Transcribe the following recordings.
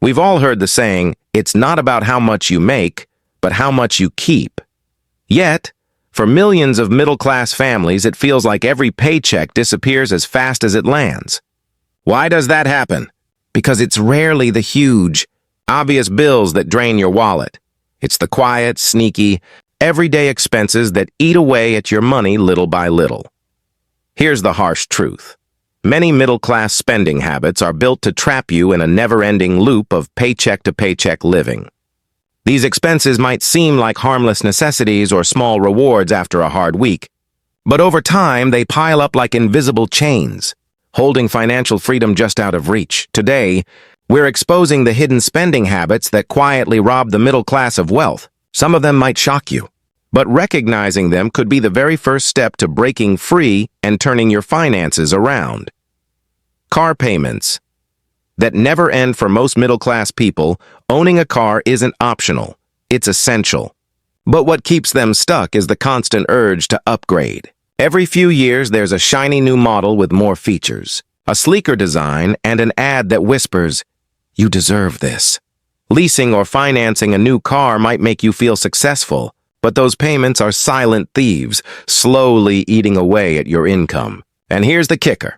We've all heard the saying, it's not about how much you make, but how much you keep. Yet, for millions of middle-class families, it feels like every paycheck disappears as fast as it lands. Why does that happen? Because it's rarely the huge, obvious bills that drain your wallet. It's the quiet, sneaky, everyday expenses that eat away at your money little by little. Here's the harsh truth. Many middle-class spending habits are built to trap you in a never-ending loop of paycheck-to-paycheck living. These expenses might seem like harmless necessities or small rewards after a hard week, but over time they pile up like invisible chains, holding financial freedom just out of reach. Today, we're exposing the hidden spending habits that quietly rob the middle class of wealth. Some of them might shock you, but recognizing them could be the very first step to breaking free and turning your finances around. Car payments. That never end for most middle-class people. Owning a car isn't optional, it's essential. But what keeps them stuck is the constant urge to upgrade. Every few years, there's a shiny new model with more features, a sleeker design, and an ad that whispers, "You deserve this." Leasing or financing a new car might make you feel successful, but those payments are silent thieves, slowly eating away at your income. And here's the kicker.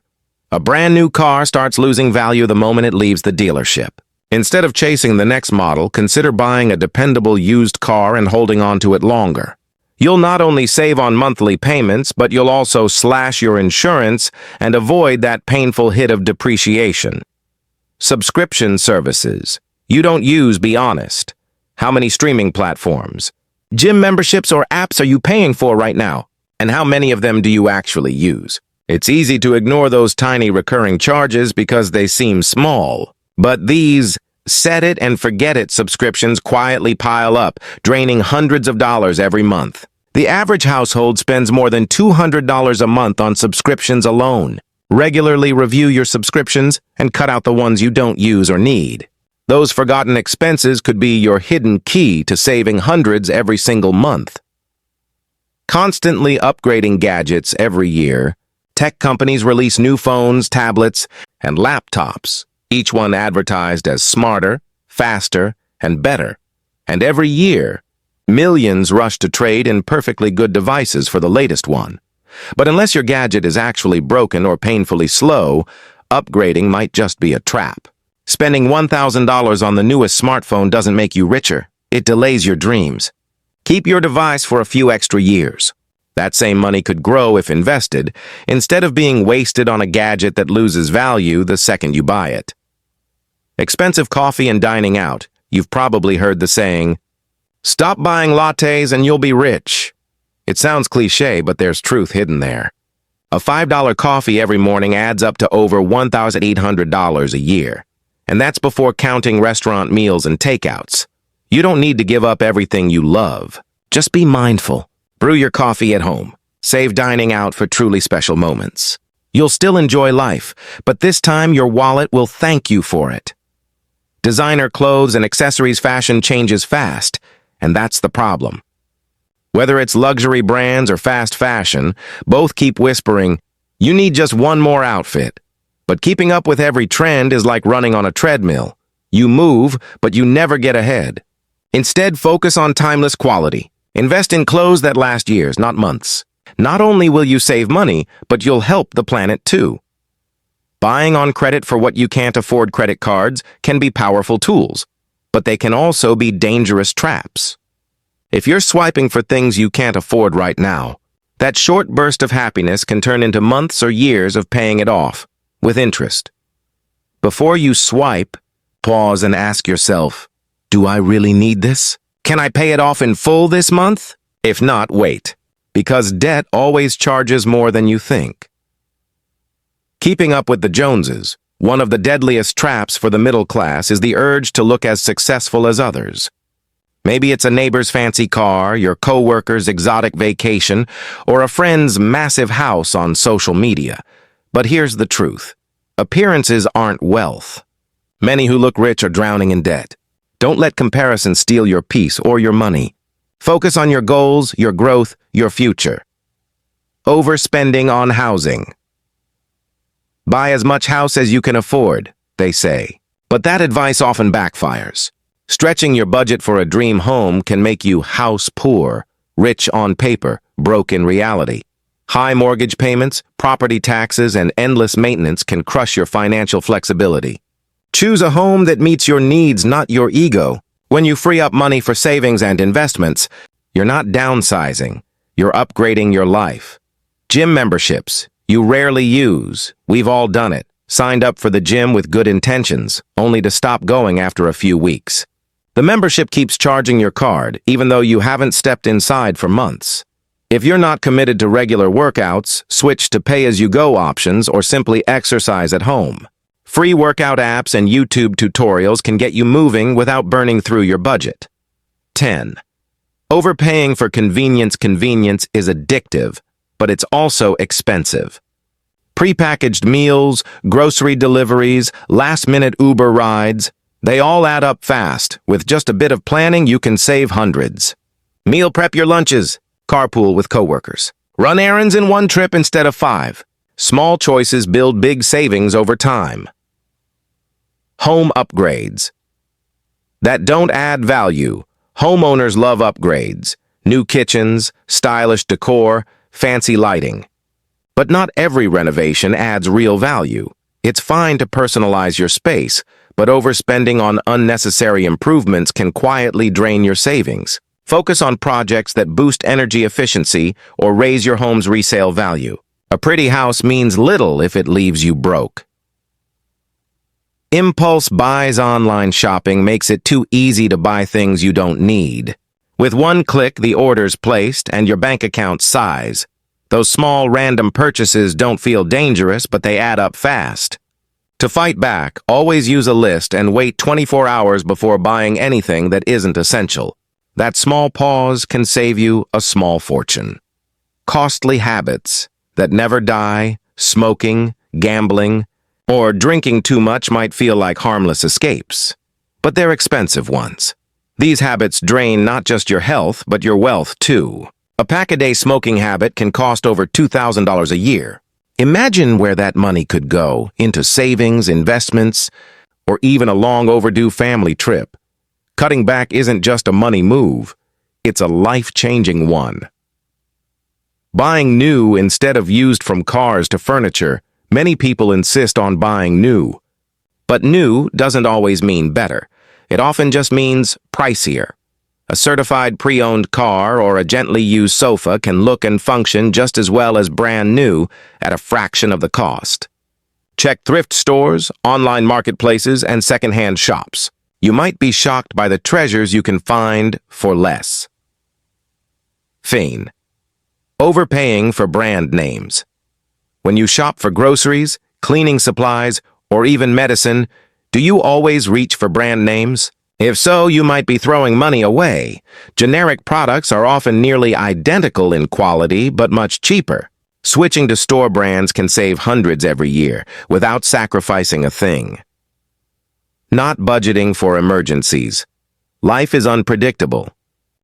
A brand new car starts losing value the moment it leaves the dealership. Instead of chasing the next model, consider buying a dependable used car and holding on to it longer. You'll not only save on monthly payments, but you'll also slash your insurance and avoid that painful hit of depreciation. Subscription services. You don't use, be honest. How many streaming platforms? Gym memberships or apps are you paying for right now? And how many of them do you actually use? It's easy to ignore those tiny recurring charges because they seem small. But these set-it-and-forget-it subscriptions quietly pile up, draining hundreds of dollars every month. The average household spends more than $200 a month on subscriptions alone. Regularly review your subscriptions and cut out the ones you don't use or need. Those forgotten expenses could be your hidden key to saving hundreds every single month. Constantly upgrading gadgets every year, tech companies release new phones, tablets, and laptops, each one advertised as smarter, faster, and better. And every year, millions rush to trade in perfectly good devices for the latest one. But unless your gadget is actually broken or painfully slow, upgrading might just be a trap. Spending $1,000 on the newest smartphone doesn't make you richer. It delays your dreams. Keep your device for a few extra years. That same money could grow if invested, instead of being wasted on a gadget that loses value the second you buy it. Expensive coffee and dining out. You've probably heard the saying, "Stop buying lattes and you'll be rich." It sounds cliche, but there's truth hidden there. A $5 coffee every morning adds up to over $1,800 a year. And that's before counting restaurant meals and takeouts. You don't need to give up everything you love. Just be mindful. Brew your coffee at home. Save dining out for truly special moments. You'll still enjoy life, but this time your wallet will thank you for it. Designer clothes and accessories fashion changes fast, and that's the problem. Whether it's luxury brands or fast fashion, both keep whispering, "You need just one more outfit." But keeping up with every trend is like running on a treadmill. You move, but you never get ahead. Instead, focus on timeless quality. Invest in clothes that last years, not months. Not only will you save money, but you'll help the planet too. Buying on credit for what you can't afford. Credit cards can be powerful tools, but they can also be dangerous traps. If you're swiping for things you can't afford right now, that short burst of happiness can turn into months or years of paying it off, with interest. Before you swipe, pause and ask yourself, do I really need this? Can I pay it off in full this month? If not, wait, because debt always charges more than you think. Keeping up with the Joneses, one of the deadliest traps for the middle class is the urge to look as successful as others. Maybe it's a neighbor's fancy car, your coworker's exotic vacation, or a friend's massive house on social media. But here's the truth. Appearances aren't wealth. Many who look rich are drowning in debt. Don't let comparison steal your peace or your money. Focus on your goals, your growth, your future. Overspending on housing. Buy as much house as you can afford, they say. But that advice often backfires. Stretching your budget for a dream home can make you house poor, rich on paper, broke in reality. High mortgage payments, property taxes, and endless maintenance can crush your financial flexibility. Choose a home that meets your needs, not your ego. When you free up money for savings and investments, you're not downsizing, you're upgrading your life. Gym memberships, you rarely use. We've all done it. Signed up for the gym with good intentions, only to stop going after a few weeks. The membership keeps charging your card, even though you haven't stepped inside for months. If you're not committed to regular workouts, switch to pay-as-you-go options or simply exercise at home. Free workout apps and YouTube tutorials can get you moving without burning through your budget. 10. Overpaying for convenience. Convenience is addictive, but it's also expensive. Prepackaged meals, grocery deliveries, last-minute Uber rides, they all add up fast. With just a bit of planning, you can save hundreds. Meal prep your lunches. Carpool with coworkers. Run errands in one trip instead of 5. Small choices build big savings over time. Home upgrades that don't add value. Homeowners love upgrades. New kitchens, stylish decor, fancy lighting. But not every renovation adds real value. It's fine to personalize your space, but overspending on unnecessary improvements can quietly drain your savings. Focus on projects that boost energy efficiency or raise your home's resale value. A pretty house means little if it leaves you broke. Impulse buys. Online shopping makes it too easy to buy things you don't need. With one click, the order's placed and your bank account sighs. Those small random purchases don't feel dangerous, but they add up fast. To fight back, always use a list and wait 24 hours before buying anything that isn't essential. That small pause can save you a small fortune. Costly habits that never die, smoking, gambling, or drinking too much might feel like harmless escapes, but they're expensive ones. These habits drain not just your health, but your wealth too. A pack-a-day smoking habit can cost over $2,000 a year. Imagine where that money could go, into savings, investments, or even a long overdue family trip. Cutting back isn't just a money move, it's a life-changing one. Buying new instead of used. From cars to furniture, many people insist on buying new. But new doesn't always mean better. It often just means pricier. A certified pre-owned car or a gently used sofa can look and function just as well as brand new at a fraction of the cost. Check thrift stores, online marketplaces, and secondhand shops. You might be shocked by the treasures you can find for less. Fiend. Overpaying for brand names. When you shop for groceries, cleaning supplies, or even medicine, do you always reach for brand names? If so, you might be throwing money away. Generic products are often nearly identical in quality, but much cheaper. Switching to store brands can save hundreds every year without sacrificing a thing. Not budgeting for emergencies. Life is unpredictable.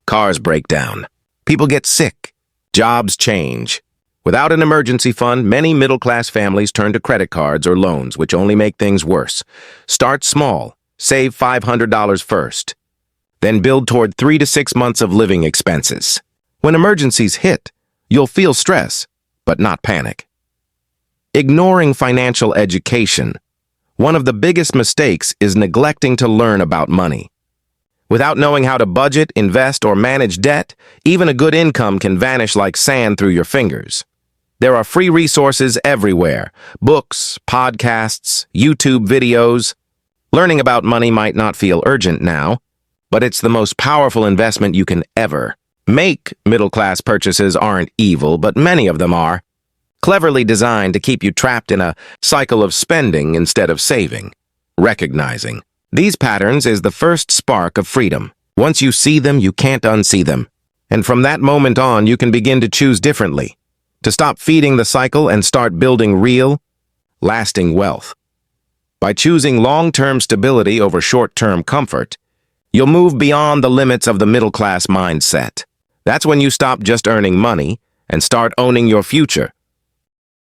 Cars break down. People get sick. Jobs change. Without an emergency fund, many middle-class families turn to credit cards or loans, which only make things worse. Start small. Save $500 first. Then build toward 3 to 6 months of living expenses. When emergencies hit, you'll feel stress, but not panic. Ignoring financial education. One of the biggest mistakes is neglecting to learn about money. Without knowing how to budget, invest, or manage debt, even a good income can vanish like sand through your fingers. There are free resources everywhere: books, podcasts, YouTube videos. Learning about money might not feel urgent now, but it's the most powerful investment you can ever make. Middle-class purchases aren't evil, but many of them are. Cleverly designed to keep you trapped in a cycle of spending instead of saving. Recognizing these patterns is the first spark of freedom. Once you see them, you can't unsee them. And from that moment on, you can begin to choose differently, to stop feeding the cycle and start building real, lasting wealth. By choosing long-term stability over short-term comfort, you'll move beyond the limits of the middle-class mindset. That's when you stop just earning money and start owning your future.